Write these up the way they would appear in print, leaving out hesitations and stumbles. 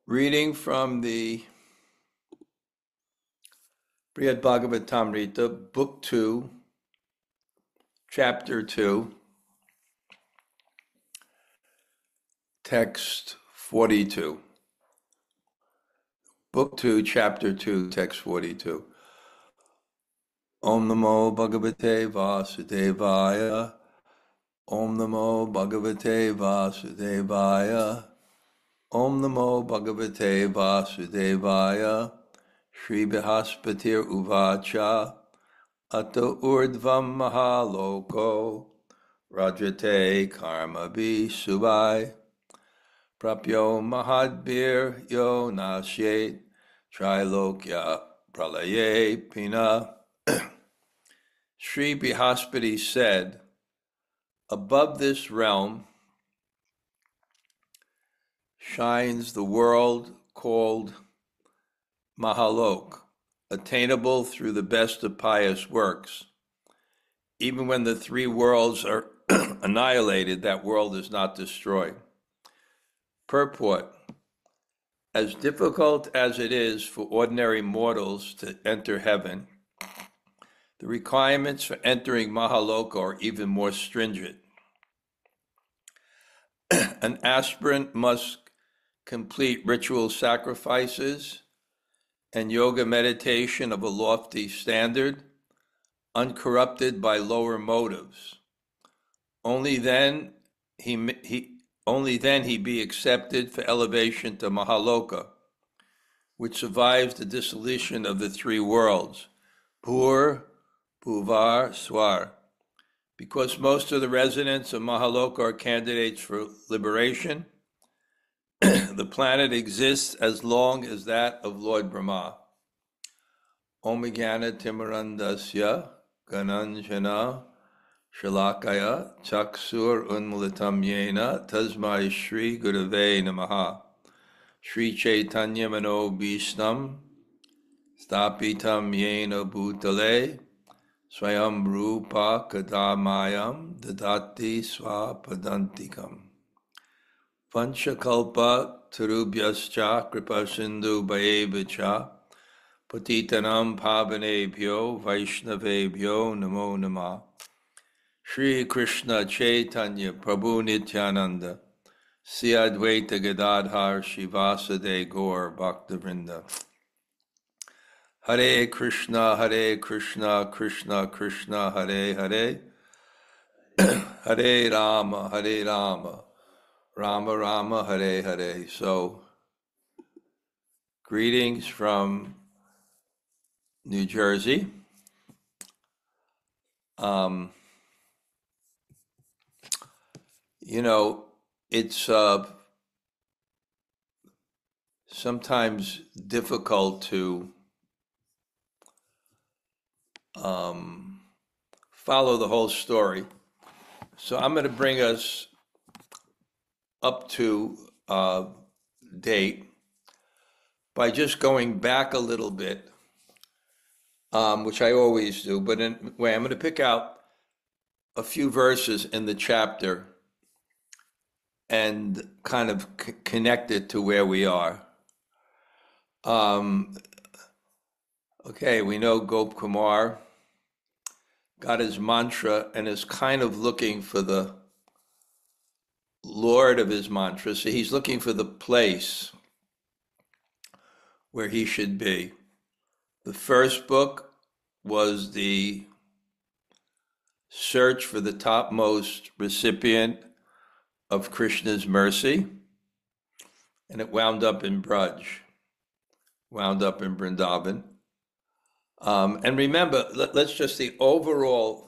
Reading from the Bṛhad-bhāgavatāmṛta, Book 2, Chapter 2, Text 42. Book 2, Chapter 2, Text 42. Om Namo Bhagavate Vasudevaya. Om Namo Bhagavate Vasudevaya. Om Namo Bhagavate Vasudevaya. Śrī Bṛhaspati uvāca. Ūrdhvaṁ mahar-loko. Rājate karmabhiḥ śubhaiḥ. Prāpyo mahadbhir yo naśyet. trai-lokya-pralaye pina. Śrī Bṛhaspati said, above this realm shines the world called Maharloka, attainable through the best of pious works. Even when the three worlds are annihilated, that world is not destroyed. Purport: as difficult as it is for ordinary mortals to enter heaven, the requirements for entering Maharloka are even more stringent. An aspirant must complete ritual sacrifices and yoga meditation of a lofty standard, uncorrupted by lower motives. Only then he be accepted for elevation to Maharloka, which survives the dissolution of the three worlds, Bhur, Bhuvar, Swar. Because most of the residents of Maharloka are candidates for liberation, the planet exists as long as that of Lord Brahma. Om Jnana Timirandasya Gananjana Shalakaya Chaksur Unmulatam Yena Tasmai Shri Gurave Namaha. Shri Chaitanya Mano Bhishnam Stapitam Yena Bhutale Swayam Rupa Kadamayam Dadati Swapadantikam. Vanchakalpa Tarubhyascha Kripa Sindhu Bhayevacha Patitanam Pavanebhyo Vaishnavebhyo Namo Namah. Shri Krishna Chaitanya Prabhu Nityananda Sri Advaita Gadadhar Shivasade Gaur Bhaktavrinda. Hare Krishna, Krishna Krishna, Hare Hare, Hare Rama, Rama Rama, Hare Hare. So, greetings from New Jersey. It's sometimes difficult to follow the whole story. So I'm going to bring us up to date by just going back a little bit, which I always do, but anyway, I'm going to pick out a few verses in the chapter and kind of connect it to where we are. Okay, we know Gop Kumar got his mantra and is kind of looking for the Lord of his mantra. So he's looking for the place where he should be. The first book was the search for the topmost recipient of Krishna's mercy, and it wound up in Braj, wound up in Vrindavan. And remember, let's just, the overall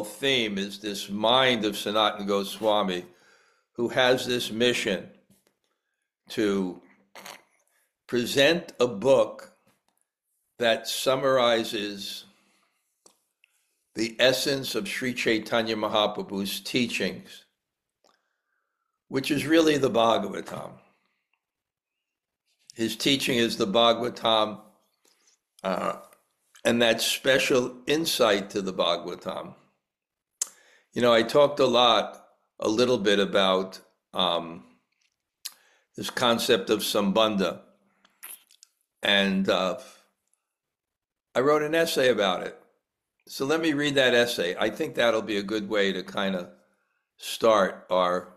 theme is this mind of Sanatana Goswami, who has this mission to present a book that summarizes the essence of Sri Chaitanya Mahaprabhu's teachings, which is really the Bhagavatam. His teaching is the Bhagavatam, and that special insight to the Bhagavatam. I talked a little bit about this concept of sambandha. And I wrote an essay about it. So let me read that essay. I think that'll be a good way to kind of start our...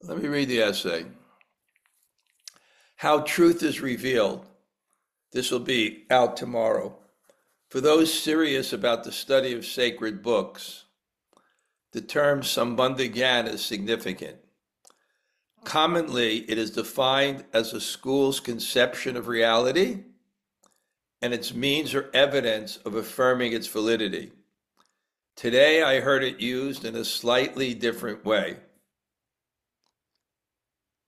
Let me read the essay. How Truth is Revealed. This will be out tomorrow. For those serious about the study of sacred books, the term sambandha gyan is significant. Commonly, it is defined as a school's conception of reality and its means or evidence of affirming its validity. Today, I heard it used in a slightly different way.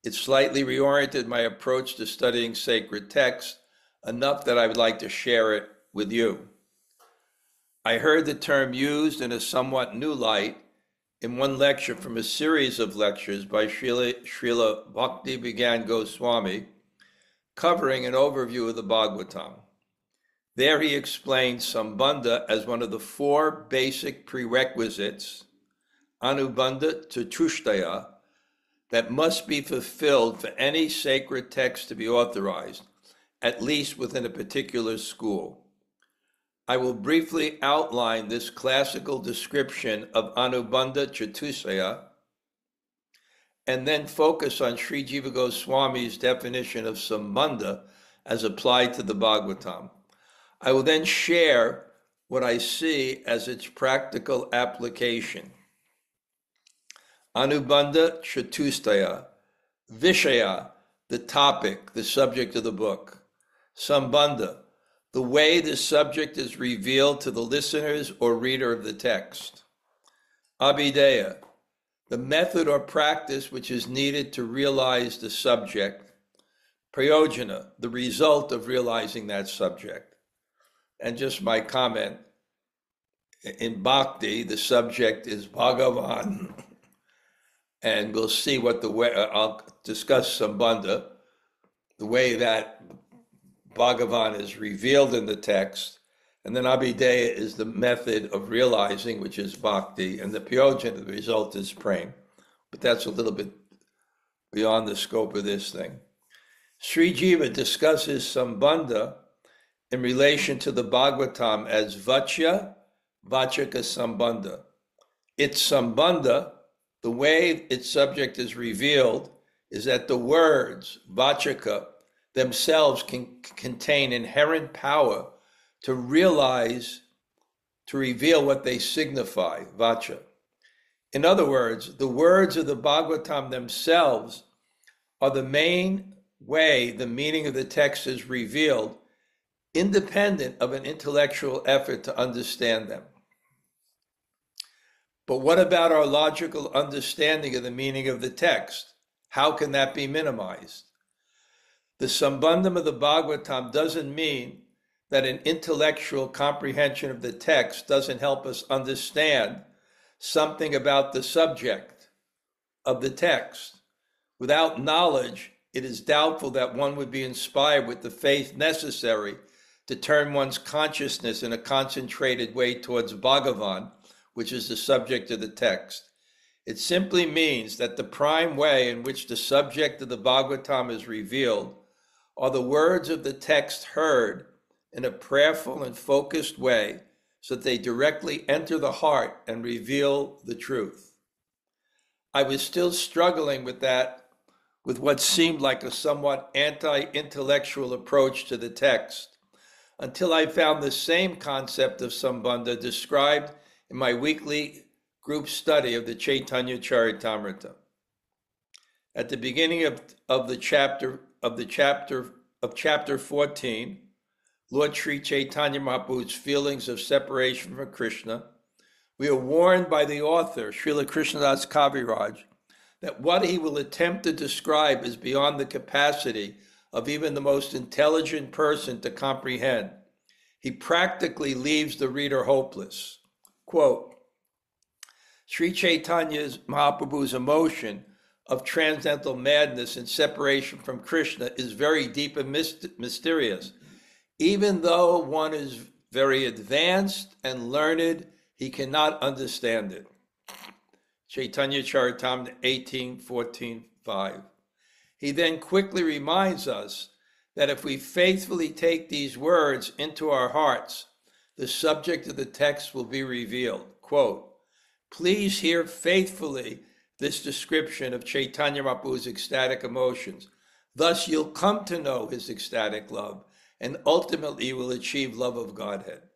It slightly reoriented my approach to studying sacred texts enough that I would like to share it with you. I heard the term used in a somewhat new light in one lecture from a series of lectures by Srila Bṛhad-bhāgavatāmṛta Swami, covering an overview of the Bhagavatam. There he explained sambandha as one of the four basic prerequisites, anubandha chatushtaya, that must be fulfilled for any sacred text to be authorized, at least within a particular school. I will briefly outline this classical description of anubandha chatushtaya and then focus on Śrī Jiva Goswami's definition of sambandha as applied to the Bhagavatam. I will then share what I see as its practical application. Anubandha chatushtaya, vishaya, the topic, the subject of the book. Sambandha, the way the subject is revealed to the listeners or reader of the text. Abhideya, the method or practice which is needed to realize the subject. Prayojana, the result of realizing that subject. And just my comment, in Bhakti, the subject is Bhagavan. And we'll see what the way, I'll discuss Sambandha, the way that Bhagavan is revealed in the text, and then Abhideya is the method of realizing, which is bhakti, and the Prayojana, the result is praying. But that's a little bit beyond the scope of this thing. Śrī Jiva discusses Sambandha in relation to the Bhagavatam as Vachya, Vachaka Sambandha. Its Sambandha, the way its subject is revealed, is that the words, Vachaka, themselves can contain inherent power to realize, to reveal what they signify, vacha. In other words, the words of the Bhagavatam themselves are the main way the meaning of the text is revealed, independent of an intellectual effort to understand them. But what about our logical understanding of the meaning of the text? How can that be minimized? The sambandham of the Bhagavatam doesn't mean that an intellectual comprehension of the text doesn't help us understand something about the subject of the text. Without knowledge, it is doubtful that one would be inspired with the faith necessary to turn one's consciousness in a concentrated way towards Bhagavan, which is the subject of the text. It simply means that the prime way in which the subject of the Bhagavatam is revealed are the words of the text heard in a prayerful and focused way so that they directly enter the heart and reveal the truth. I was still struggling with that, with what seemed like a somewhat anti-intellectual approach to the text, until I found the same concept of sambandha described in my weekly group study of the Chaitanya Charitamrita. At the beginning of chapter 14, Lord Sri Chaitanya Mahaprabhu's feelings of separation from Krishna, we are warned by the author, Srila Krishna-katha Kaviraj, that what he will attempt to describe is beyond the capacity of even the most intelligent person to comprehend. He practically leaves the reader hopeless. Quote, Sri Chaitanya Mahaprabhu's emotion of transcendental madness and separation from Krishna is very deep and mysterious. Even though one is very advanced and learned, he cannot understand it. Chaitanya Charitamrita 18:14 5. He then quickly reminds us that if we faithfully take these words into our hearts, the subject of the text will be revealed. Quote, "Please hear faithfully this description of Chaitanya Mahaprabhu's ecstatic emotions. Thus you'll come to know his ecstatic love, and ultimately you will achieve love of Godhead."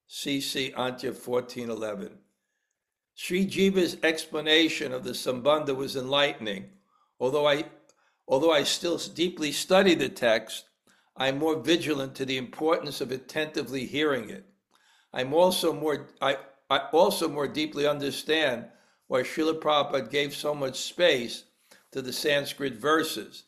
CC Antya 1411. Sri Jiva's explanation of the Sambandha was enlightening. Although I still deeply study the text, I'm more vigilant to the importance of attentively hearing it. I also more deeply understand why Srila Prabhupada gave so much space to the Sanskrit verses.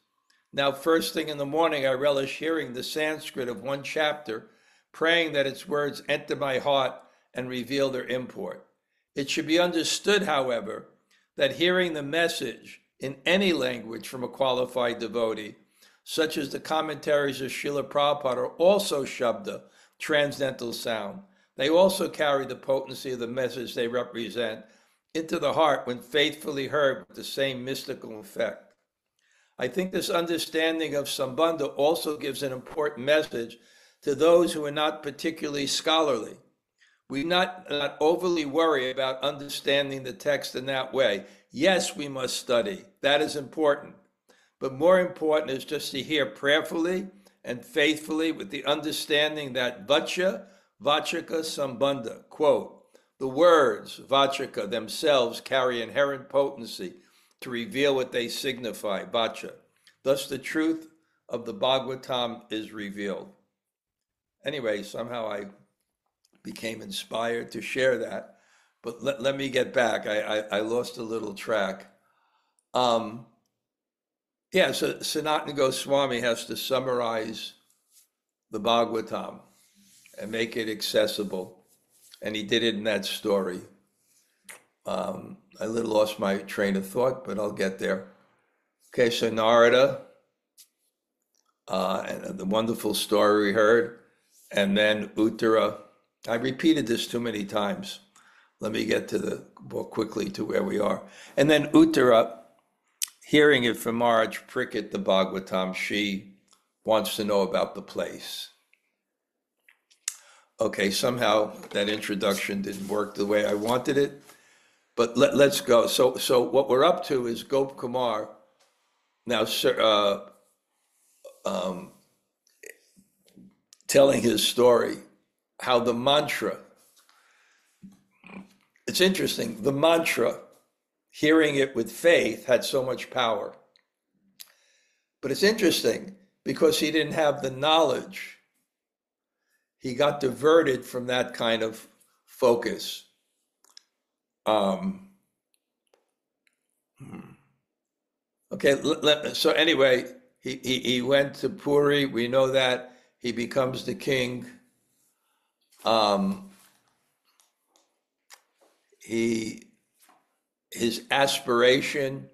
Now, first thing in the morning, I relish hearing the Sanskrit of one chapter, praying that its words enter my heart and reveal their import. It should be understood, however, that hearing the message in any language from a qualified devotee, such as the commentaries of Srila Prabhupada, are also shabda, transcendental sound. They also carry the potency of the message they represent into the heart when faithfully heard with the same mystical effect. I think this understanding of Sambandha also gives an important message to those who are not particularly scholarly. We not overly worry about understanding the text in that way. Yes, we must study. That is important. But more important is just to hear prayerfully and faithfully with the understanding that vacha, vachaka, sambandha, quote, the words, vachaka, themselves carry inherent potency to reveal what they signify, vacha. Thus the truth of the Bhagavatam is revealed. Anyway, somehow I became inspired to share that, but let me get back. I lost a little track. So Sanatana Goswami has to summarize the Bhagavatam and make it accessible, and he did it in that story. I little lost my train of thought, but I'll get there. Okay, so Narada, and the wonderful story we heard, and then Uttara. I repeated this too many times. Let me get to the book quickly to where we are. And then Uttara, hearing it from Maharaj Parikshit, the Bhagavatam, she wants to know about the place. Okay, somehow that introduction didn't work the way I wanted it. But let's go. So what we're up to is Gop Kumar now telling his story, how the mantra, it's interesting, the mantra, hearing it with faith, had so much power. But it's interesting, because he didn't have the knowledge, he got diverted from that kind of focus. So anyway, he went to Puri. We know that he becomes the king. His aspiration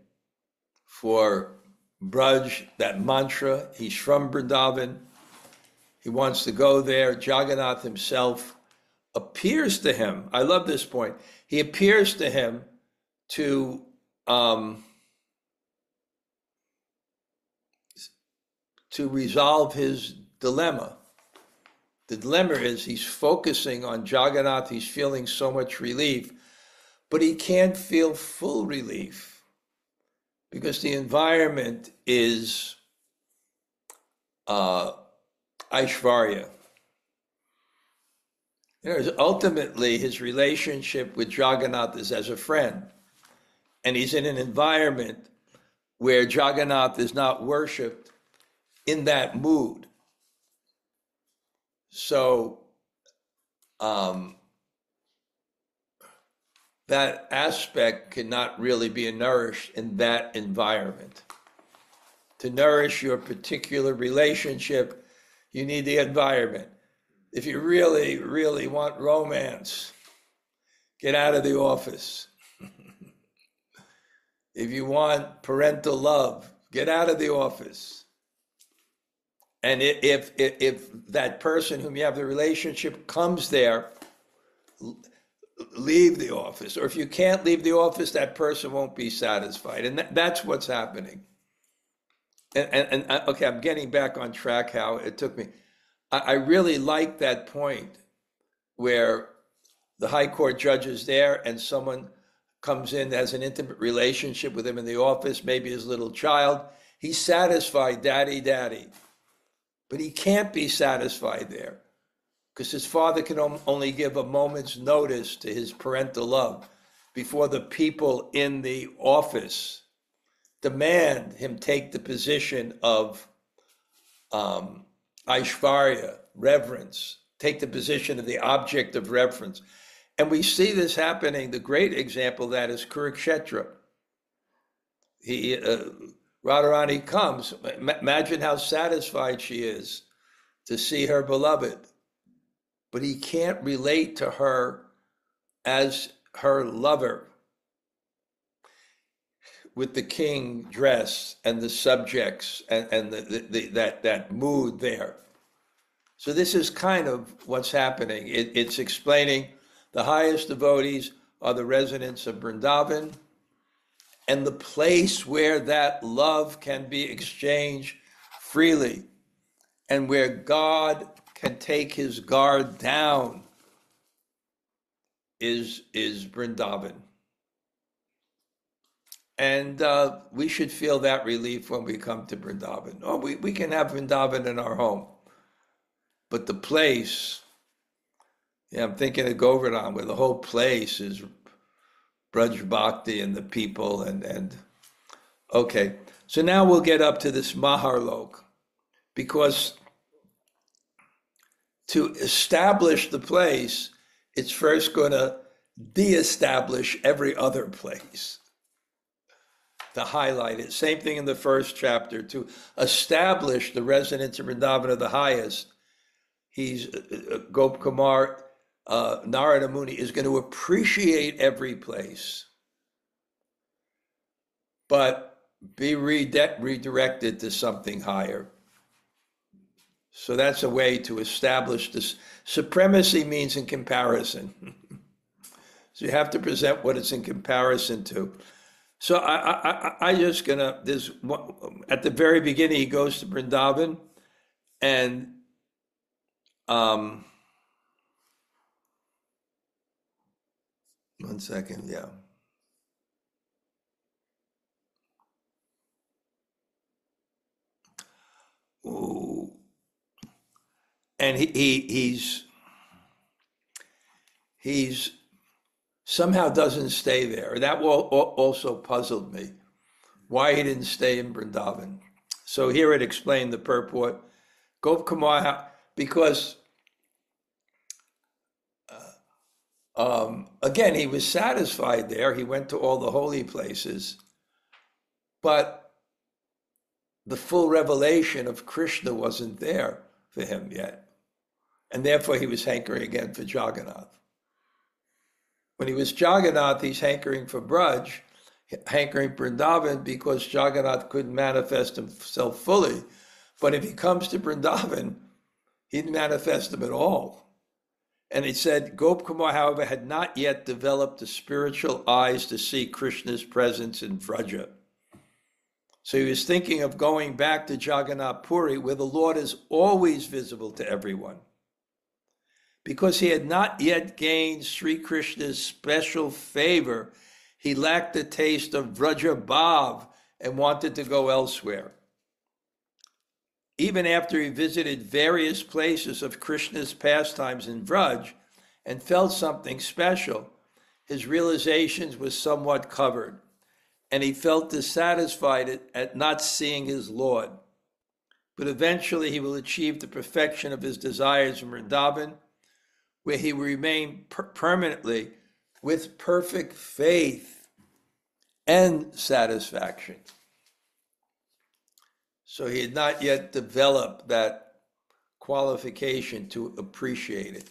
for Braj, that mantra, he's from Vrindavan. He wants to go there. Jagannath himself appears to him. I love this point. He appears to him to resolve his dilemma. The dilemma is he's focusing on Jagannath, he's feeling so much relief, but he can't feel full relief because the environment is Aishvarya. Ultimately, his relationship with Jagannath is as a friend, and he's in an environment where Jagannath is not worshipped in that mood. So that aspect cannot really be nourished in that environment. To nourish your particular relationship, you need the environment. If you really, really want romance, get out of the office. If you want parental love, get out of the office. And if that person whom you have the relationship comes there, leave the office. Or if you can't leave the office, that person won't be satisfied. And that's what's happening. And okay, I'm getting back on track how it took me. I really like that point where the high court judge is there and someone comes in, has an intimate relationship with him in the office, maybe his little child. He's satisfied, daddy, daddy. But he can't be satisfied there because his father can only give a moment's notice to his parental love before the people in the office demand him take the position of Aishvarya, reverence, take the position of the object of reverence. And we see this happening. The great example of that is Kurukshetra. Radharani comes. Imagine how satisfied she is to see her beloved. But he can't relate to her as her lover with the king dress and the subjects and that mood there. So this is kind of what's happening. It's explaining the highest devotees are the residents of Vrindavan, and the place where that love can be exchanged freely, and where God can take his guard down is Vrindavan. And we should feel that relief when we come to Vrindavan. Oh, we can have Vrindavan in our home. But the place, I'm thinking of Govardhan, where the whole place is Braj Bhakti and the people and okay. So now we'll get up to this mahar-loko, because to establish the place, it's first going to de-establish every other place. To highlight it. Same thing in the first chapter. To establish the residents of Vrindavan of the highest, he's Gop Kumar, Narada Muni is going to appreciate every place, but be redirected to something higher. So that's a way to establish this. Supremacy means in comparison. So you have to present what it's in comparison to. So I just gonna, there's one, at the very beginning, he goes to Vrindavan and one second, yeah. Ooh. And he's somehow doesn't stay there. That also puzzled me, why he didn't stay in Vrindavan. So here it explained the purport. Gop Kumar, because again, he was satisfied there. He went to all the holy places, but the full revelation of Krishna wasn't there for him yet. And therefore he was hankering again for Jagannath. When he was Jagannath, he's hankering for Braj, hankering Vrindavan, because Jagannath couldn't manifest himself fully. But if he comes to Vrindavan, he didn't manifest him at all. And he said, Gop Kumar, however, had not yet developed the spiritual eyes to see Krishna's presence in Vraja. So he was thinking of going back to Jagannath Puri, where the Lord is always visible to everyone. Because he had not yet gained Sri Krishna's special favor, he lacked the taste of Vraja Bhav and wanted to go elsewhere. Even after he visited various places of Krishna's pastimes in Vraj and felt something special, his realizations were somewhat covered, and he felt dissatisfied at not seeing his Lord. But eventually he will achieve the perfection of his desires in Vrindavan, where he will remain permanently with perfect faith and satisfaction. So he had not yet developed that qualification to appreciate it.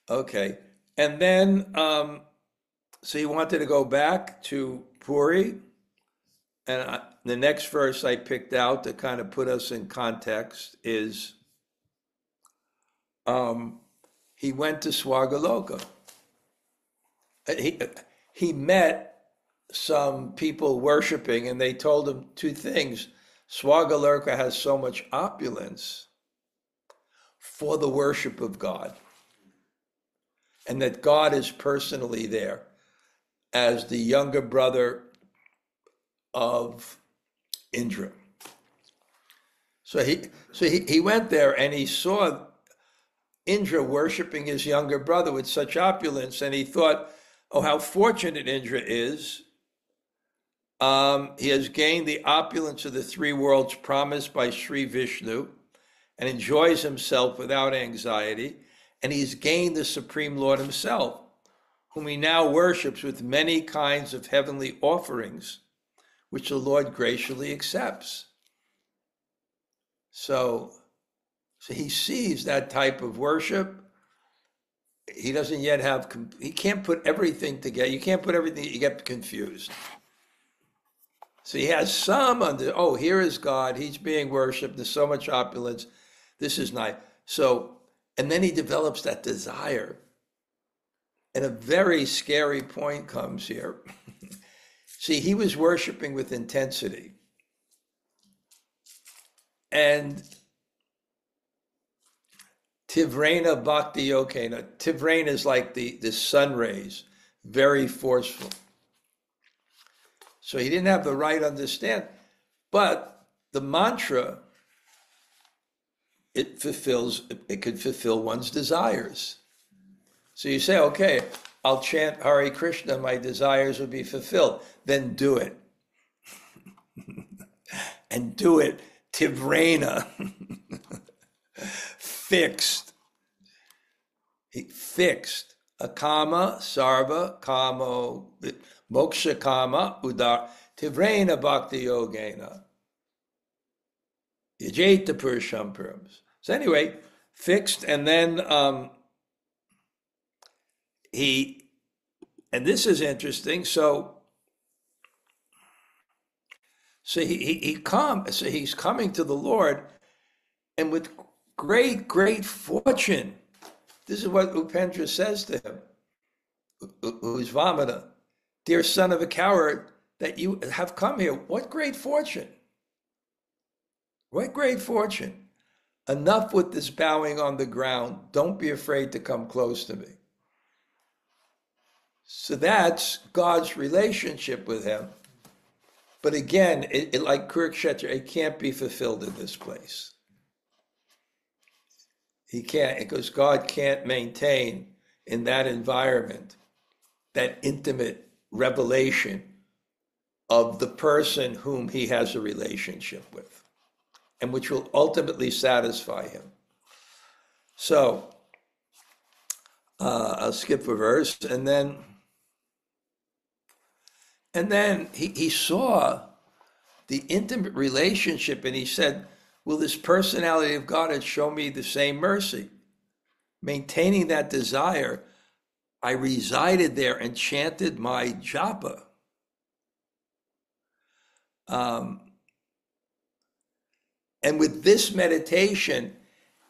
Okay, and then, so he wanted to go back to Puri, and the next verse I picked out to kind of put us in context is, he went to Swargaloka. he, he met some people worshiping, and they told him two things. Swagaloka has so much opulence for the worship of God, and that God is personally there as the younger brother of Indra. So he went there and he saw Indra worshiping his younger brother with such opulence, and he thought, oh, how fortunate Indra is. He has gained the opulence of the three worlds promised by Sri Vishnu and enjoys himself without anxiety, and he's gained the Supreme Lord himself, whom he now worships with many kinds of heavenly offerings, which the Lord graciously accepts. So he sees that type of worship. He doesn't yet have, he can't put everything together. You can't put everything, you get confused. So he has some here is God, he's being worshiped, there's so much opulence, this is nice. So, and then he develops that desire. And a very scary point comes here. See, he was worshiping with intensity. And Tivrena Bhakti Yokena. Tivrena is like the sun rays, very forceful. So he didn't have the right understanding. But the mantra, it could fulfill one's desires. So you say, okay, I'll chant Hare Krishna, my desires will be fulfilled. Then do it. And do it. Tivrena. Fixed. Fixed. Akama, sarva, kamo, moksha kama, udar, tivrena bhakti yogena. Yajeta purusham purams. So anyway, fixed, and then and this is interesting. So he's coming to the Lord, and with great fortune. This is what Upendra says to him, who's Vamana. Dear son of a coward, that you have come here. What great fortune. What great fortune. Enough with this bowing on the ground. Don't be afraid to come close to me. So that's God's relationship with him. But again, it like Kurukshetra, it can't be fulfilled in this place. He can't, because God can't maintain in that environment that intimate revelation of the person whom he has a relationship with, and which will ultimately satisfy him. So, I'll skip a verse, and then he saw the intimate relationship, and he said, will this personality of God show me the same mercy? Maintaining that desire, I resided there and chanted my japa. And with this meditation,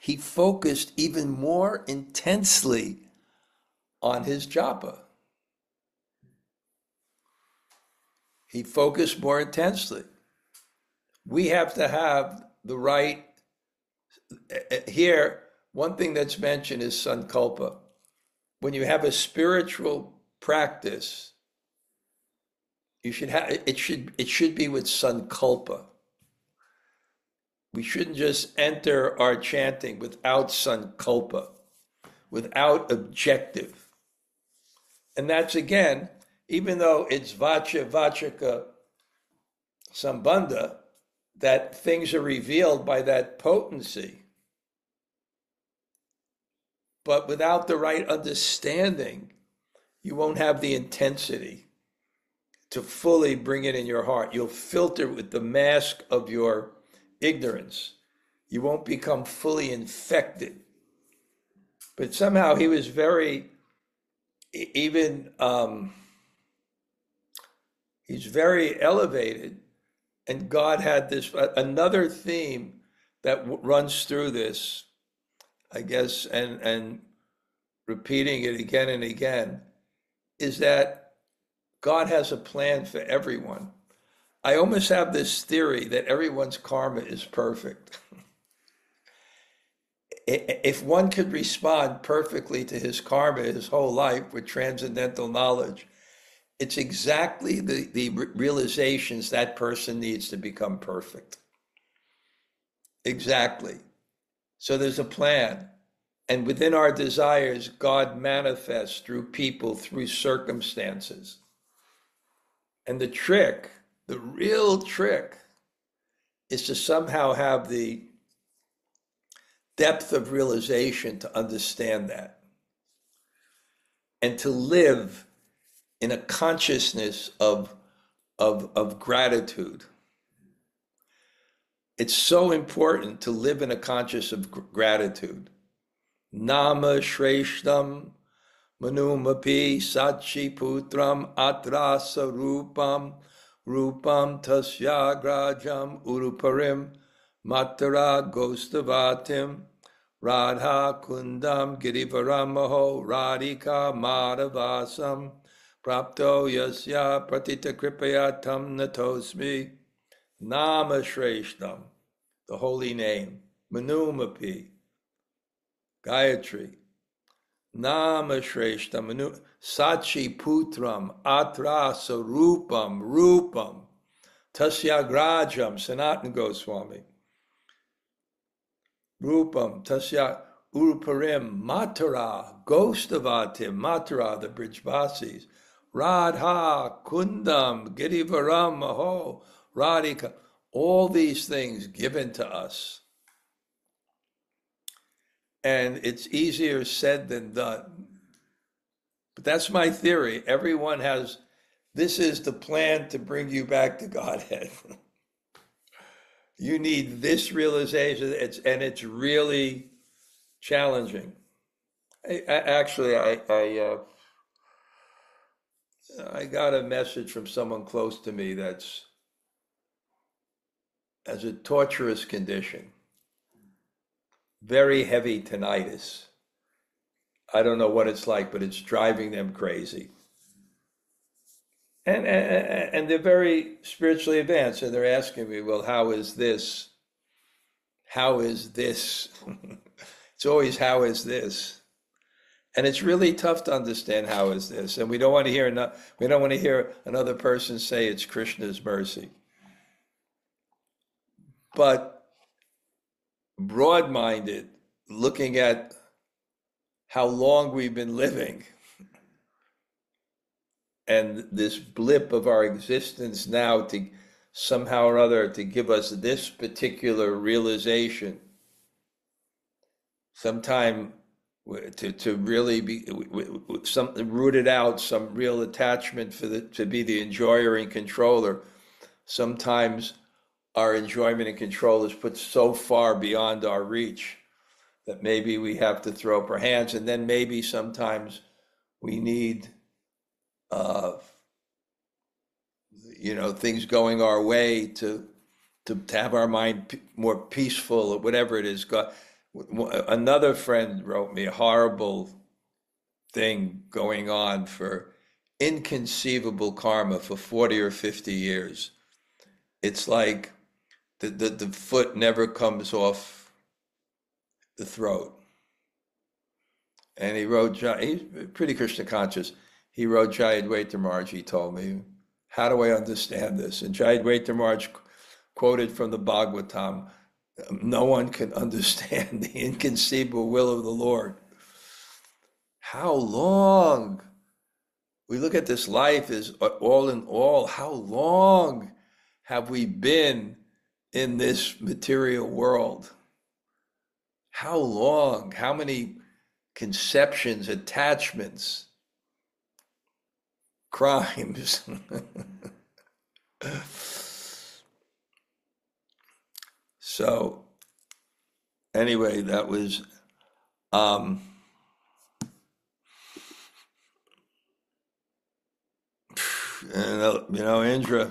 he focused even more intensely on his japa. He focused more intensely. We have to have the right, here, one thing that's mentioned is sankalpa. When you have a spiritual practice, you should have, it should be with sankalpa. We shouldn't just enter our chanting without sankalpa, without objective. And that's, again, even though it's vacha, vachaka, sambandha, that things are revealed by that potency. But without the right understanding, you won't have the intensity to fully bring it in your heart. You'll filter with the mask of your ignorance. You won't become fully infected. But somehow he was very, he's very elevated. And God had this, another theme that runs through this, I guess, and repeating it again and again, is that God has a plan for everyone. I almost have this theory that everyone's karma is perfect. If one could respond perfectly to his karma his whole life with transcendental knowledge, it's exactly the realizations that person needs to become perfect. Exactly. So there's a plan. And within our desires, God manifests through people, through circumstances. And the trick, the real trick, is to somehow have the depth of realization to understand that. And to live in a consciousness of gratitude. It's so important to live in a consciousness of gratitude. Nama Shreshtam Manumapi Sachi Putram Atrasa Rupam Rupam Tasya Grajam Uruparim Matara Gostavatim Radha Kundam Girivaramaho Radhika Madhavasam Prapto Yasya Pratita Kripaya Tam Natosmi Nama Shreshtam, the holy name, Manumapi, Gayatri, Nama Shreshtam, Sachi Putram, Atra Sarupam, Rupam, Tasya Grajam, Sanatana Goswami, Rupam, Tasya Uruparim, Matara, Gostavatim, Matara, the Brijvasis, Radha, Kundam, Girivaram, Maho, Radhika, all these things given to us. And it's easier said than done. But that's my theory. Everyone has, this is the plan to bring you back to Godhead. You need this realization, and it's really challenging. I got a message from someone close to me that's as a torturous condition, very heavy tinnitus. I don't know what it's like, but it's driving them crazy. And they're very spiritually advanced, and they're asking me, well, how is this? How is this? It's always, how is this? And it's really tough to understand how is this. And we don't want to hear another person say it's Krishna's mercy. But broad-minded, looking at how long we've been living and this blip of our existence now to somehow or other to give us this particular realization, sometime to really be something rooted out, some real attachment to be the enjoyer and controller. Sometimes our enjoyment and control is put so far beyond our reach that maybe we have to throw up our hands, and then maybe sometimes we need things going our way to have our mind more peaceful or whatever it is. Another friend wrote me a horrible thing going on for inconceivable karma for 40 or 50 years. It's like the foot never comes off the throat. And he wrote, he's pretty Krishna conscious. He wrote Jayadvaita Maharaj, he told me, how do I understand this? And Jayadvaita Maharaj quoted from the Bhagavatam, no one can understand the inconceivable will of the Lord. How long? We look at this life as all in all, how long have we been in this material world? How long? How many conceptions, attachments, crimes? So, anyway, that was, Indra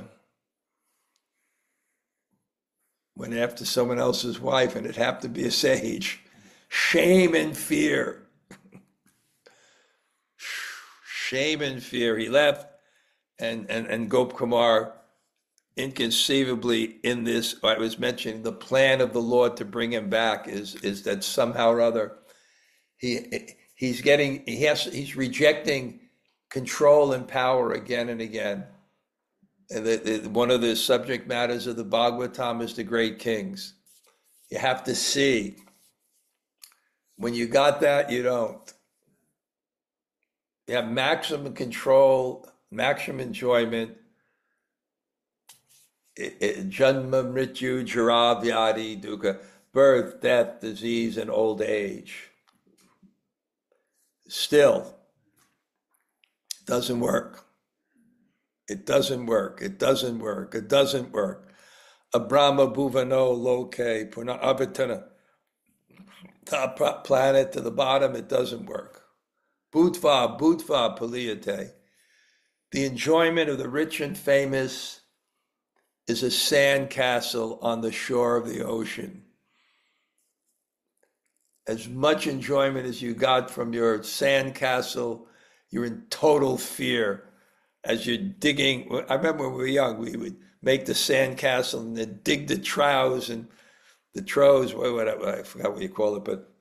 went after someone else's wife, and it happened to be a sage. Shame and fear. shame and fear. He left, and Gop Kumar, inconceivably in this, I was mentioning, the plan of the Lord to bring him back is that somehow or other he's rejecting control and power again and again. And one of the subject matters of the Bhagavatam is the great kings. You have to see. When you got that, you don't. You have maximum control, maximum enjoyment. Janma, mrityu, jara, vyadi, dukkha, birth, death, disease, and old age. Still, doesn't work. It doesn't work. It doesn't work. It doesn't work. Abrahma bhuvano loke puna avatana. Top planet to the bottom, it doesn't work. Ūrdhvaṁ paliyate. The enjoyment of the rich and famous is a sand castle on the shore of the ocean. As much enjoyment as you got from your sand castle, you're in total fear. As you're digging, I remember when we were young, we would make the sand castle and then dig the troughs and the trows, whatever, I forgot what you call it, but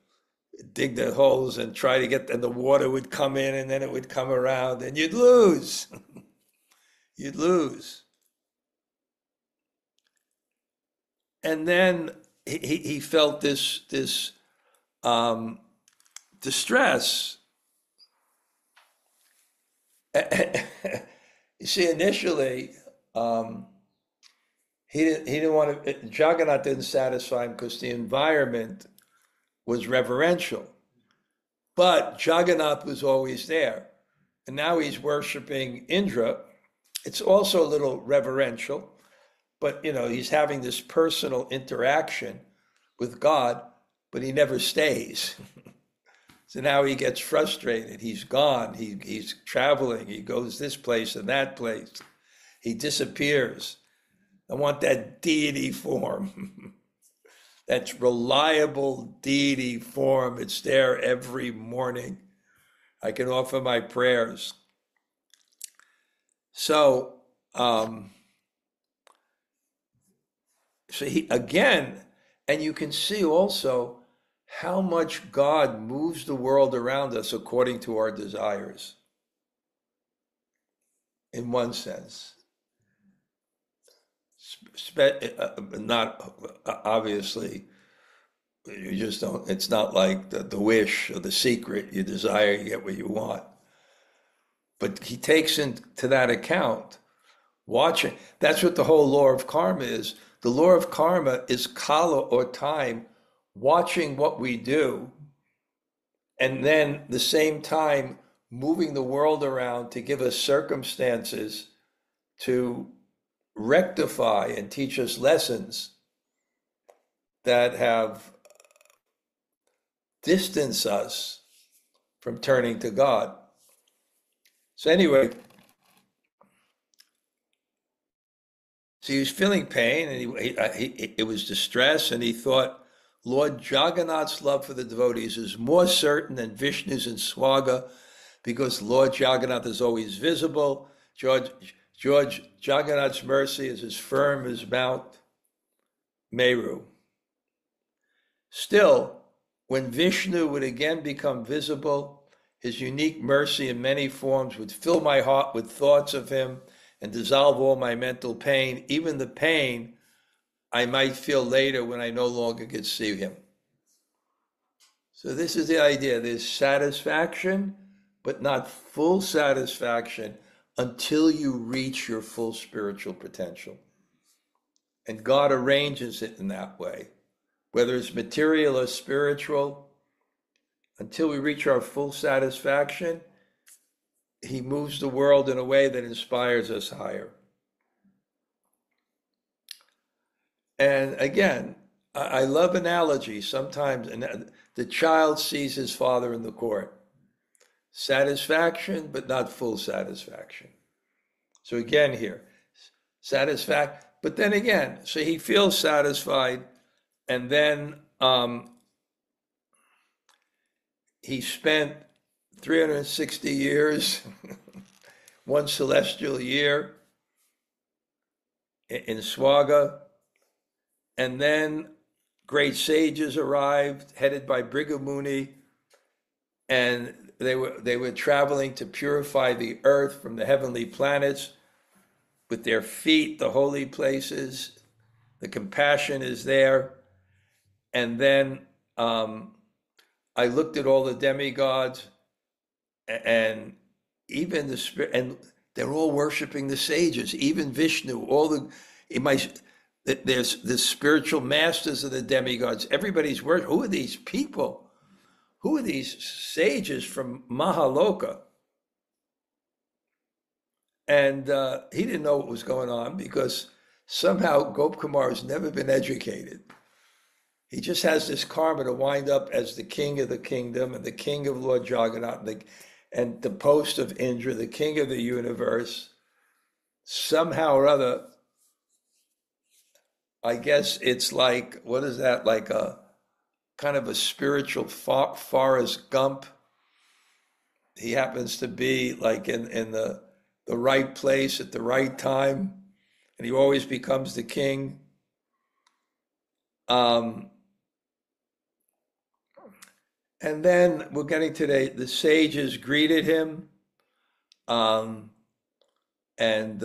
dig the holes and try to get, and the water would come in and then it would come around and you'd lose. You'd lose. And then he felt this distress. You see, initially, he didn't want to. Jagannath didn't satisfy him because the environment was reverential, but Jagannath was always there, and now he's worshiping Indra. It's also a little reverential, but he's having this personal interaction with God, but he never stays. So now he gets frustrated. He's gone. He's traveling. He goes this place and that place. He disappears. I want that deity form. That's reliable deity form. It's there every morning. I can offer my prayers. So, he again, and you can see also how much God moves the world around us according to our desires. In one sense. Not obviously, you just don't, it's not like the wish or the secret, you desire, you get what you want. But he takes into that account, watching. That's what the whole law of karma is. The law of karma is kala, or time, watching what we do, and then the same time moving the world around to give us circumstances to rectify and teach us lessons that have distanced us from turning to God. So anyway, so he was feeling pain, and it was distress, and he thought, Lord Jagannath's love for the devotees is more certain than Vishnu's and Swaga, because Lord Jagannath is always visible. George Jagannath's mercy is as firm as Mount Meru. Still, when Vishnu would again become visible, his unique mercy in many forms would fill my heart with thoughts of him and dissolve all my mental pain, even the pain I might feel later when I no longer could see him. So this is the idea. There's satisfaction, but not full satisfaction until you reach your full spiritual potential. And God arranges it in that way, whether it's material or spiritual. Until we reach our full satisfaction, he moves the world in a way that inspires us higher. And again, I love analogies. Sometimes the child sees his father in the court. Satisfaction, but not full satisfaction. So again here, but then again, so he feels satisfied, and then he spent 360 years, one celestial year in Swaga. And then great sages arrived, headed by Bhrigu Muni, and they were traveling to purify the earth from the heavenly planets with their feet, the holy places. The compassion is there. And then I looked at all the demigods, and even the spirit, and they're all worshiping the sages, even Vishnu, there's the spiritual masters of the demigods. Everybody's worshiping. Who are these people? Who are these sages from Maharloka? And he didn't know what was going on, because somehow Gopkumar has never been educated. He just has this karma to wind up as the king of the kingdom and the king of Lord Jagannath and the post of Indra, the king of the universe. Somehow or other, I guess it's like, what is that? Like a kind of a spiritual Forrest Gump. He happens to be like in the right place at the right time, and he always becomes the king. And then we're getting to the sages greeted him, and then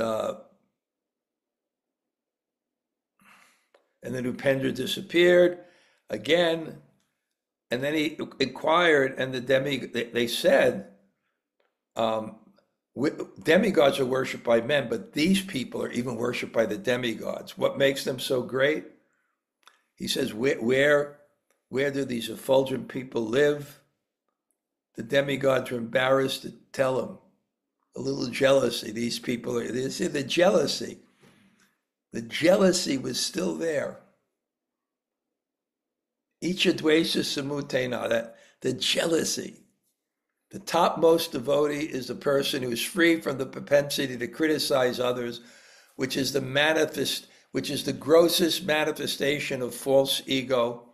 Upendra disappeared again, and then he inquired, and they said, demigods are worshipped by men, but these people are even worshipped by the demigods. What makes them so great? He says, where do these effulgent people live? The demigods were embarrassed to tell him. A little jealousy. These people the jealousy. The jealousy was still there. Ichadvesa samutena, that the jealousy. The topmost devotee is the person who is free from the propensity to criticize others, which is the grossest manifestation of false ego,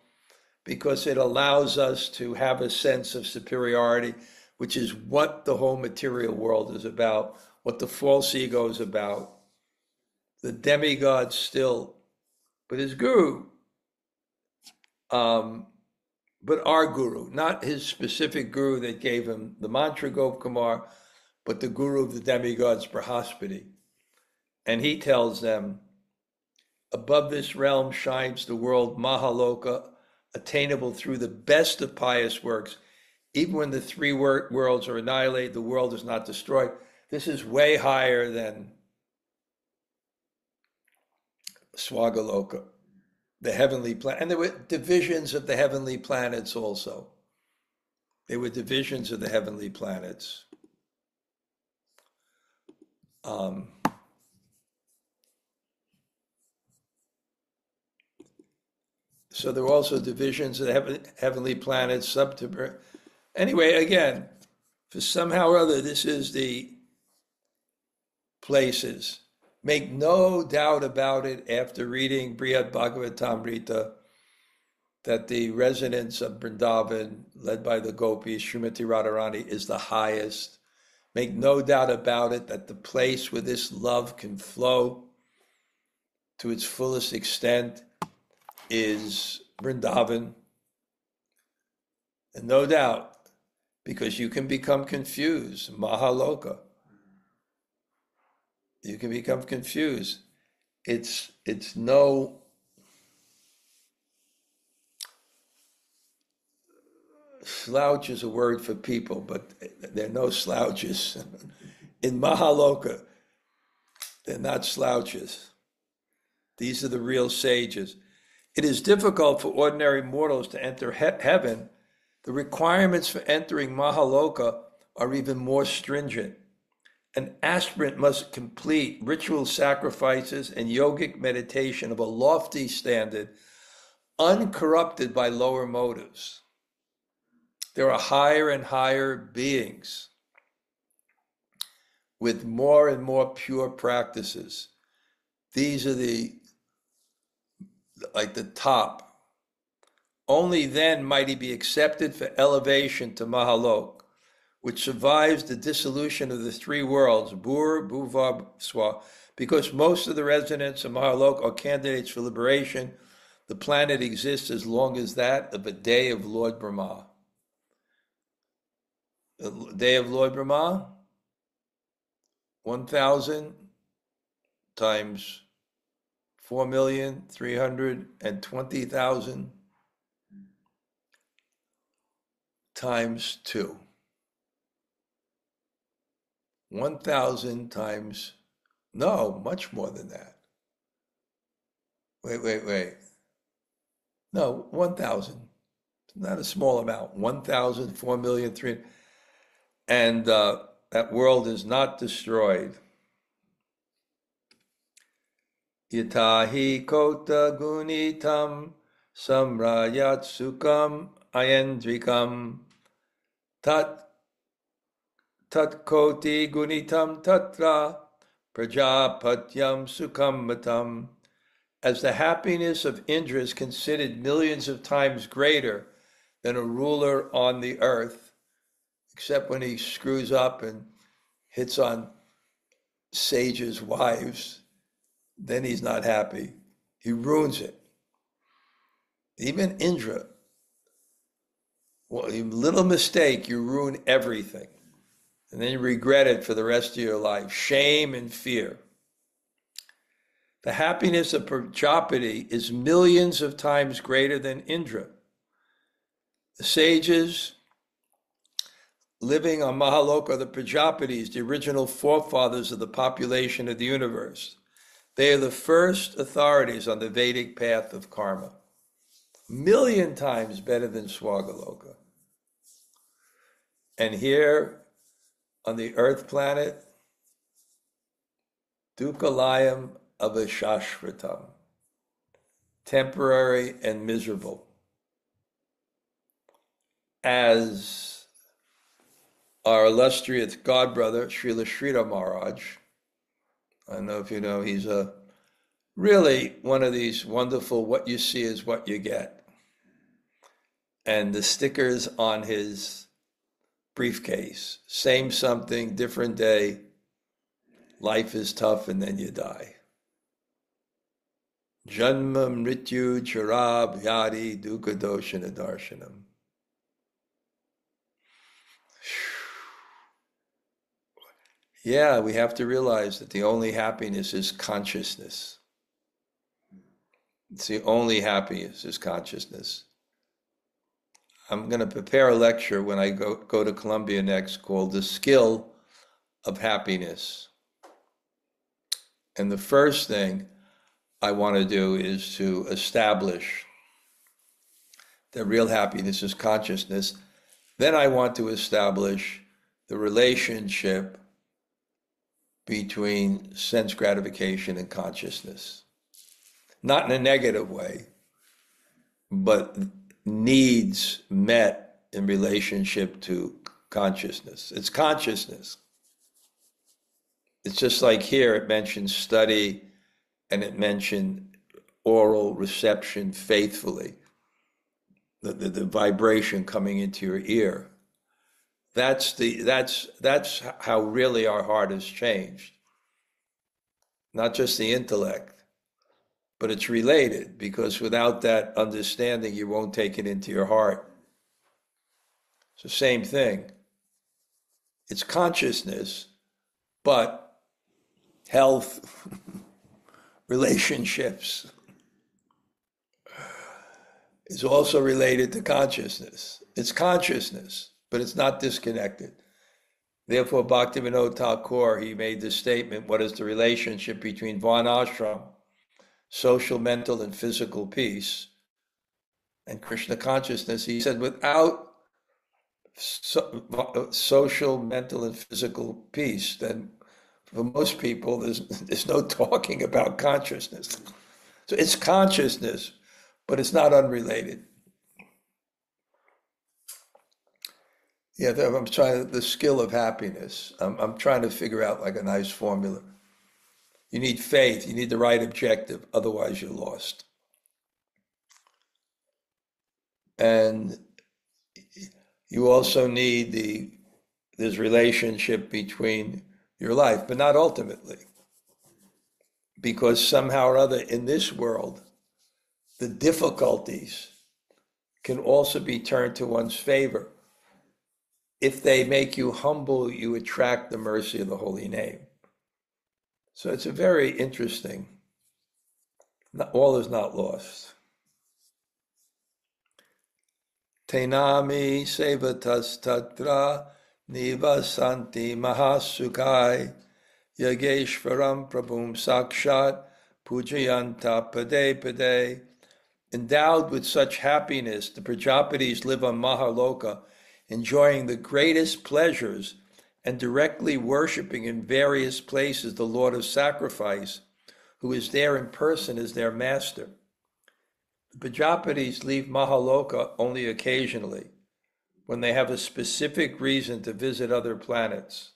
because it allows us to have a sense of superiority, which is what the whole material world is about, what the false ego is about. The demigod still, but his guru, but our guru, not his specific guru that gave him the mantra Gopkumar, but the guru of the demigods, Bṛhaspati. And he tells them, above this realm shines the world Maharloka, attainable through the best of pious works. Even when the three worlds are annihilated, the world is not destroyed. This is way higher than Swagaloka, the heavenly planet. And there were divisions of the heavenly planets also. There were divisions of the heavenly planets. So there were also divisions of the heavenly planets, Anyway, again, for somehow or other, this is the places. Make no doubt about it, after reading Bṛhad-bhāgavatāmṛta, that the residence of Vrindavan, led by the gopis, Srimati Radharani, is the highest. Make no doubt about it that the place where this love can flow to its fullest extent is Vrindavan. And no doubt, because you can become confused, Maharloka. You can become confused. It's no slouch is a word for people, but there are no slouches. In Maharloka, they're not slouches. These are the real sages. It is difficult for ordinary mortals to enter heaven. The requirements for entering Maharloka are even more stringent. An aspirant must complete ritual sacrifices and yogic meditation of a lofty standard, uncorrupted by lower motives. There are higher and higher beings with more and more pure practices. These are the top. Only then might he be accepted for elevation to Maharloka, which survives the dissolution of the three worlds, Bur, Bhuva, Swa. Because most of the residents of Maharloka are candidates for liberation, the planet exists as long as that of a day of Lord Brahma. The day of Lord Brahma, 1,000 times 4,320,000 times 2. 1,000 times, no, much more than that. Wait. No, 1,000. Not a small amount. 1,000, 4,000,000, and that world is not destroyed. Yatahi kota gunitam samrayat sukam ayendrikam tat koti gunitam tatra prajapatyam sukam matam. As the happiness of Indra is considered millions of times greater than a ruler on the earth, except when he screws up and hits on sages' wives, then he's not happy. He ruins it. Even Indra, well, a little mistake, you ruin everything. And then you regret it for the rest of your life. Shame and fear. The happiness of Prajapati is millions of times greater than Indra. The sages living on Maharloka are the Prajapatis, the original forefathers of the population of the universe. They are the first authorities on the Vedic path of karma. 1,000,000 times better than Swargaloka. And here on the earth planet, Dukhalayam avashashvatam, temporary and miserable. As our illustrious godbrother, Srila Sridhar Maharaj, I don't know if you know, he's really one of these wonderful, what you see is what you get. And the stickers on his briefcase, same something, different day, life is tough and then you die. Janma mrityu chara bhyadi dukkha doshana darshanam. Yeah, we have to realize that the only happiness is consciousness. It's the only happiness is consciousness. I'm going to prepare a lecture when I go to Columbia next called The Skill of Happiness. And the first thing I want to do is to establish that real happiness is consciousness. Then I want to establish the relationship between sense gratification and consciousness. Not in a negative way, but needs met in relationship to consciousness. It's consciousness. It's just like here it mentions study and it mentioned oral reception faithfully, the vibration coming into your ear. That's how really our heart has changed. Not just the intellect, but it's related, because without that understanding, you won't take it into your heart. It's the same thing. It's consciousness, but health, relationships is also related to consciousness. It's consciousness, but it's not disconnected. Therefore, Bhaktivinoda Thakur, he made the statement, what is the relationship between Varnashram, social, mental, and physical peace, and Krishna consciousness? He said, without social, mental, and physical peace, then for most people, there's no talking about consciousness. So it's consciousness, but it's not unrelated. Yeah, I'm trying the skill of happiness. I'm trying to figure out like a nice formula. You need faith. You need the right objective. Otherwise, you're lost. And you also need there's relationship between your life, but not ultimately. Because somehow or other in this world, the difficulties can also be turned to one's favor. If they make you humble, you attract the mercy of the holy name. So it's a very interesting, all is not lost. Tenami sevatas tatra nivasanti mahasukai yageshvaram prabhum sakshat pujayanta pade pade. Endowed with such happiness, the Prajapatis live on Maharloka, enjoying the greatest pleasures and directly worshiping in various places the Lord of Sacrifice, who is there in person as their master. The Prajapatis leave Maharloka only occasionally, when they have a specific reason to visit other planets.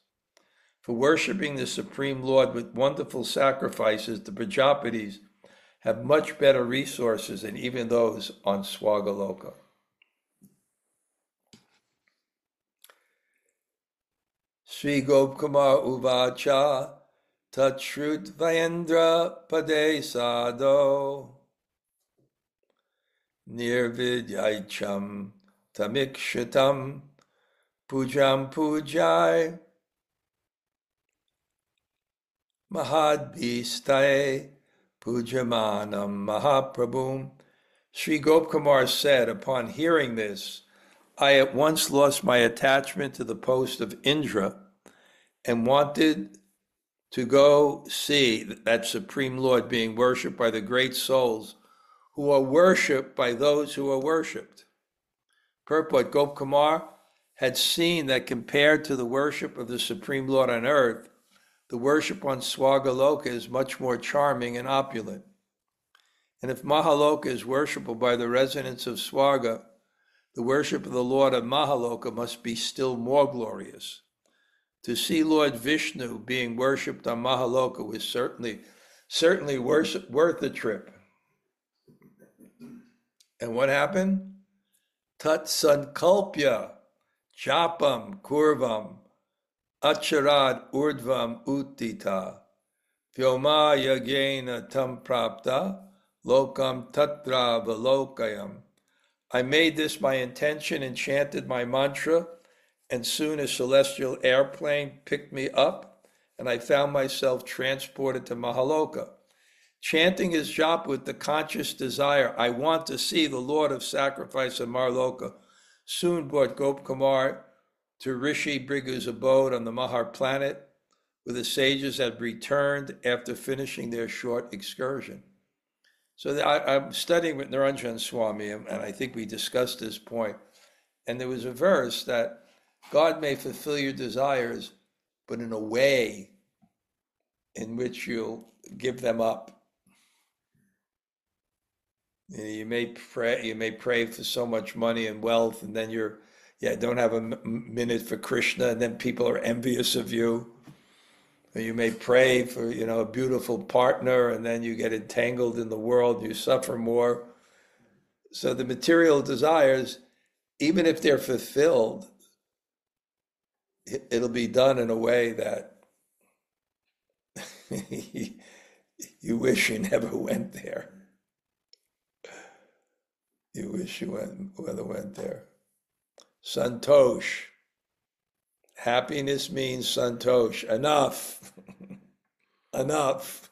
For worshiping the Supreme Lord with wonderful sacrifices, the Prajapatis have much better resources than even those on Swagaloka. Śrī Gopkumar uvāca ūrdhvaṁ pade sado nirvidyaicham tamikshatam pujam pujai mahadbhir pujamanam mahaprabhum. Śrī Gopkumar said, upon hearing this, I at once lost my attachment to the post of Indra and wanted to go see that Supreme Lord being worshipped by the great souls who are worshipped by those who are worshipped. Purport: Gopkumar had seen that compared to the worship of the Supreme Lord on earth, the worship on Swagaloka is much more charming and opulent. And if Maharloka is worshipable by the residents of Swaga, the worship of the Lord of Maharloka must be still more glorious. To see Lord Vishnu being worshipped on Maharloka was certainly worth the trip. And what happened? Tat sankalpya japam kurvam acharad ūrdhvaṁ uttita vyoma yagena tam prāpta lokam tatra valokayam. I made this my intention and chanted my mantra, and soon a celestial airplane picked me up, and I found myself transported to Maharloka. Chanting his japa with the conscious desire, I want to see the Lord of Sacrifice of Maharloka, soon brought Gopkumar to Rishi Bhrigu's abode on the Mahar planet, where the sages had returned after finishing their short excursion. So I'm studying with Naranjan Swami, and I think we discussed this point. And there was a verse that God may fulfill your desires, but in a way in which you'll give them up. You may pray for so much money and wealth, and then don't have a minute for Krishna, and then people are envious of you. Or you may pray for, a beautiful partner, and then you get entangled in the world, you suffer more. So the material desires, even if they're fulfilled, it'll be done in a way that you wish you never went there. You wish you never went there. Santosh. Happiness means santosh. Enough. Enough.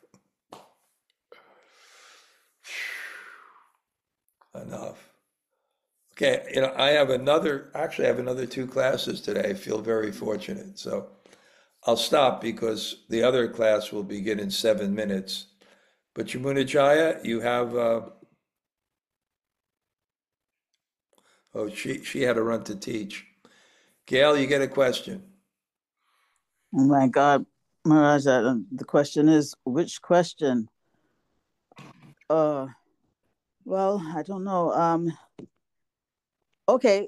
Enough. Okay, I have another 2 classes today. I feel very fortunate. So I'll stop because the other class will begin in 7 minutes. But Yamuna Jaya, you have, she had to run to teach. Gail, you get a question. Oh my God, Maharaj, the question is, which question? Well, I don't know. Okay,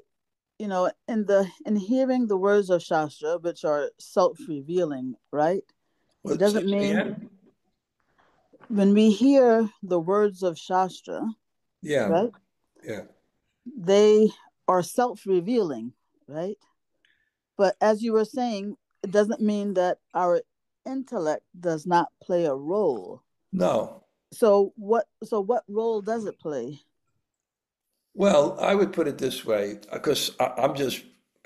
in hearing the words of Shastra, which are self-revealing, right? It doesn't mean when we hear the words of Shastra, right? Yeah. They are self-revealing, right? But as you were saying, it doesn't mean that our intellect does not play a role. No. So what role does it play? Well, I would put it this way, because I'm just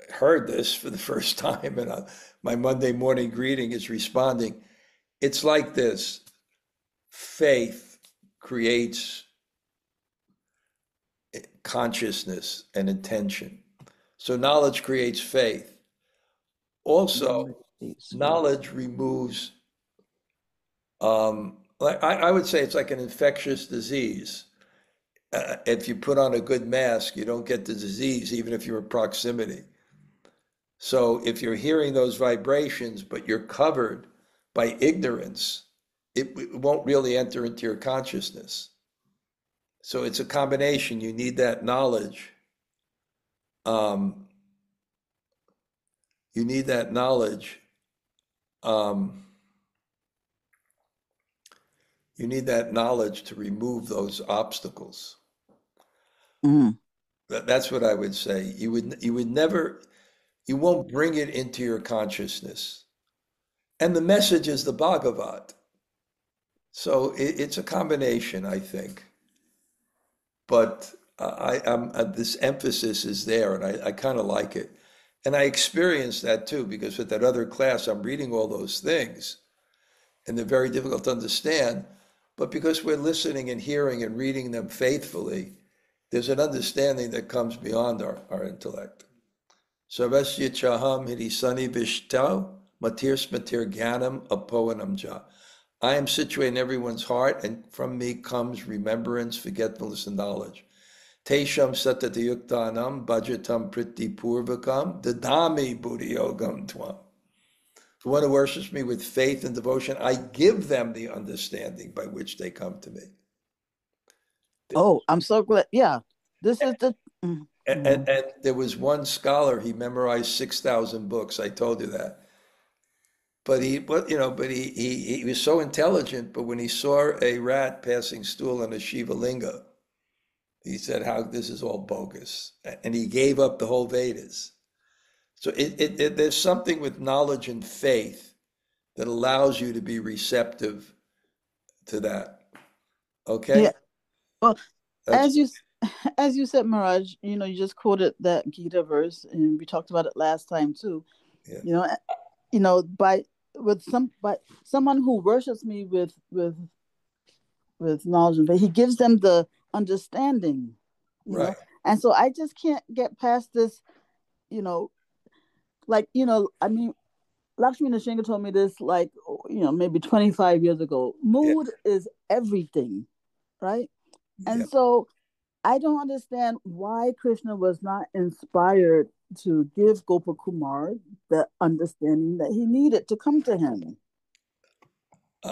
heard this for the first time, and my Monday morning greeting is responding. It's like this: faith creates consciousness and intention. So knowledge creates faith. Also, knowledge removes, like I would say, it's like an infectious disease. If you put on a good mask, you don't get the disease, even if you're in proximity. So if you're hearing those vibrations, but you're covered by ignorance, it won't really enter into your consciousness. So it's a combination. You need that knowledge. Um, you need that knowledge. Um, you need that knowledge to remove those obstacles. Mm. That's what I would say. You would never, you won't bring it into your consciousness. And the message is the Bhagavat. So it's a combination, I think. But this emphasis is there, and I kind of like it. And I experienced that too, because with that other class, I'm reading all those things, and they're very difficult to understand. But because we're listening and hearing and reading them faithfully, there's an understanding that comes beyond our intellect. Sarvasya chaham hirisani vishtau matir smatir gyanam apoanam ja. I am situated in everyone's heart, and from me comes remembrance, forgetfulness, and knowledge. Tesham satatayuktanam bhajatam priti purvakam dadami buddhiyogam tvam. The one who worships me with faith and devotion, I give them the understanding by which they come to me. Oh, I'm so glad. Yeah, this is the. And there was one scholar, he memorized 6,000 books. I told you that. But he was so intelligent. But when he saw a rat passing stool on a Shiva linga, he said, "How this is all bogus," and he gave up the whole Vedas. So there's something with knowledge and faith that allows you to be receptive to that. Okay, Yeah. Well, that's as you as you said, Mirage, you just quoted that Gita verse, and we talked about it last time too. yeah, You know, by someone who worships me with knowledge and faith, he gives them the understanding. You know, right. and so I just can't get past this. You know, I mean, Lakshmi Nishinga told me this, like, maybe 25 years ago. Yeah, Mood is everything, right? yeah. And so I don't understand why Krishna was not inspired to give Gopakumar the understanding that he needed to come to him.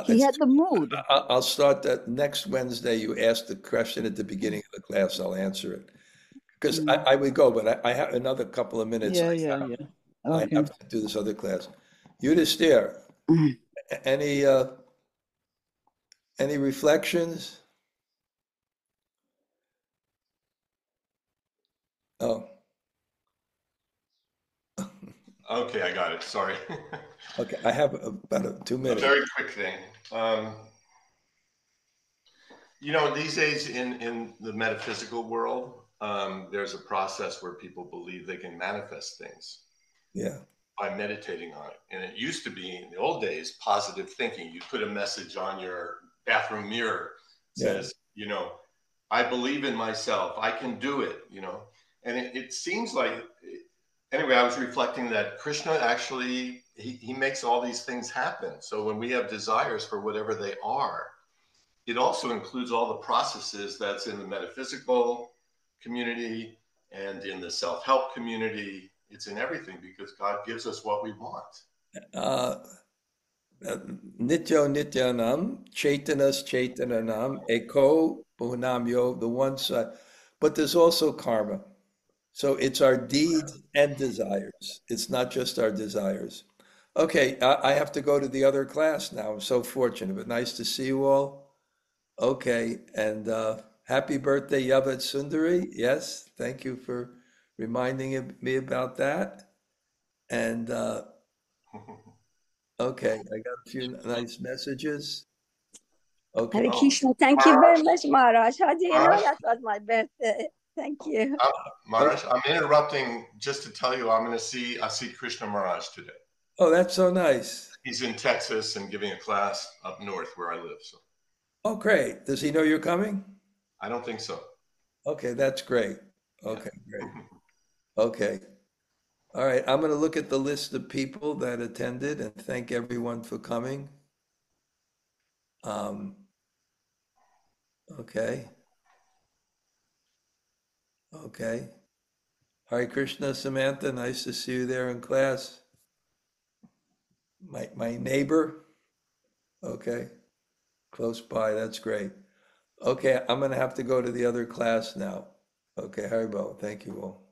He It's had the mood. I'll start that next Wednesday. You asked the question at the beginning of the class. I'll answer it because Mm. I would go, but I have another couple of minutes. Yeah, yeah, yeah. I Okay. have to do this other class. Yudhisthira, Mm. any any reflections? Oh, Okay, I got it. Sorry. okay. I have about 2 minutes. Very quick thing. These days in the metaphysical world, there's a process where people believe they can manifest things Yeah, by meditating on it. And it used to be in the old days, positive thinking. You put a message on your bathroom mirror that yeah. says, I believe in myself. I can do it, And it seems like, anyway, I was reflecting that Krishna actually, he makes all these things happen. So when we have desires for whatever they are, it also includes all the processes that's in the metaphysical community and in the self-help community. It's in everything because God gives us what we want. Uh, Nityo Nityanam, Chaitanas Chaitananam, Eko Bhunamyo, the one side. But there's also karma. So it's our deeds and desires. It's not just our desires. Okay, I have to go to the other class now. I'm so fortunate, but nice to see you all. Okay, and happy birthday, Yavat Sundari. Yes, thank you for reminding me about that. And okay, I got a few nice messages. Okay. Hare Krishna. Thank you very much, Maharaj. How do you know Maharaj? that was my birthday? Thank you. Maharaj, I'm interrupting just to tell you I see Krishna Maharaj today. Oh, that's so nice. He's in Texas and giving a class up north where I live. So. Oh, great. Does he know you're coming? I don't think so. Okay, that's great. Okay, great. Okay. All right, I'm going to look at the list of people that attended and thank everyone for coming. Okay. Okay. Hare Krishna, Samantha, nice to see you there in class. My neighbor. Okay. Close by, that's great. Okay, I'm going to have to go to the other class now. Okay, Haribo, thank you all.